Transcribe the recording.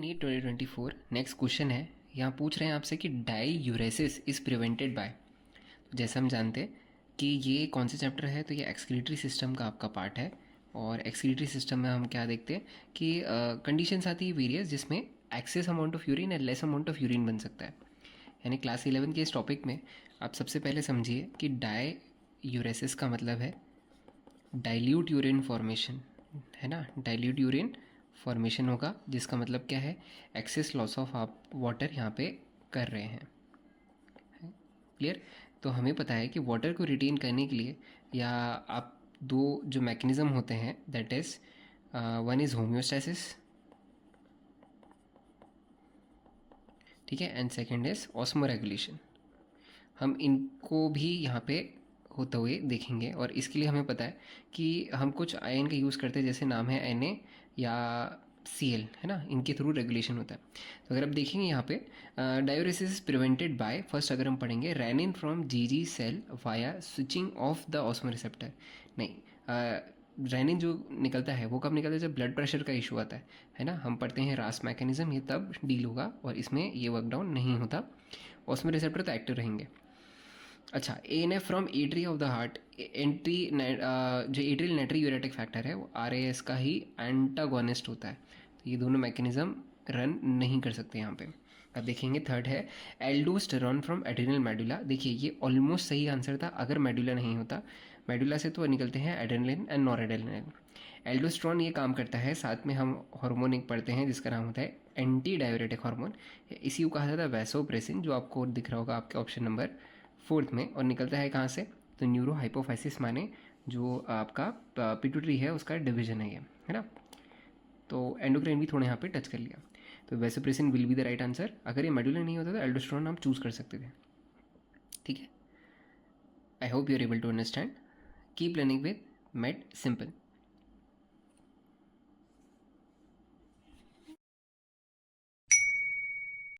NEET 2024 next question है। यहाँ पूछ रहे हैं आपसे कि डाईयूरेसिस इज़ प्रिवेंटेड बाय। जैसे हम जानते हैं कि ये कौन से चैप्टर है, तो ये एक्सक्रीटरी सिस्टम का आपका पार्ट है। और एक्सक्रीटरी सिस्टम में हम क्या देखते हैं कि कंडीशंस आती है वेरियस, जिसमें excess amount of urine and less amount of urine बन सकता है। यानी क्लास 11 के इस टॉपिक में आप सबसे पहले समझिए कि डाईयूरेसिस का मतलब है डाइल्यूट यूरिन फॉर्मेशन, है ना। डाइल्यूट यूरिन फॉर्मेशन होगा, जिसका मतलब क्या है, एक्सेस लॉस ऑफ आप वाटर यहाँ पे कर रहे हैं। क्लियर। तो हमें पता है कि वाटर को रिटेन करने के लिए या आप दो जो मैकेनिज़्म होते हैं, that is one is homeostasis, ठीक है, and second is osmo regulation. हम इनको भी यहाँ पे होते हुए देखेंगे। और इसके लिए हमें पता है कि हम कुछ आयन का यूज़ करते हैं, जैसे नाम है Na या Cl, है ना, इनके थ्रू रेगुलेशन होता है। तो अगर आप देखेंगे यहाँ पे डायूरेसिस प्रिवेंटेड बाय, फर्स्ट अगर हम पढ़ेंगे renin from JG cell via switching off the osmoreceptor. नहीं, रेनिन जो निकलता है वो कब निकलता है, जब ब्लड प्रेशर का इशू आता है ना। हम पढ़ते हैं रास मैकेनिज्म, ये तब डील होगा और इसमें ये वर्क डाउन नहीं होता। ऑस्मो रिसेप्टर तो एक्टिव रहेंगे। अच्छा, ANF from atria of the heart, entry जो एट्रियल नाइट्री यूरेटिक फैक्टर है वो RAS का ही एंटागोनिस्ट होता है। तो ये दोनों मैकेनिज्म रन नहीं कर सकते यहाँ पे। अब देखेंगे थर्ड है एल्डोस्टेरॉन फ्रॉम एड्रिनल मेडुला। देखिए ये ऑलमोस्ट सही आंसर था अगर मेडुला नहीं होता। मेडुला से तो निकलते हैं एड्रेनलिन एंड नॉरएड्रेनलिन। एल्डोस्टेरॉन ये काम करता है, साथ में हम हार्मोन एक पढ़ते हैं जिसका नाम होता है एंटी डाययूरेटिक हार्मोन। इसी को कहा जाता है वैसोप्रेसिन, जो आपको दिख रहा होगा आपके ऑप्शन नंबर 4 में। और निकलता है कहाँ से, तो न्यूरो हाइपोफाइसिस, माने जो आपका पिट्यूटरी है उसका डिवीजन है ये, है ना। तो एंडोक्राइन भी थोड़ा यहाँ पे टच कर लिया। तो vasopressin will be the right answer. अगर ये मेडुला नहीं होता तो एल्डोस्टेरोन हम चूज़ कर सकते थे, ठीक है। I hope you are able to understand. Keep learning with made simple.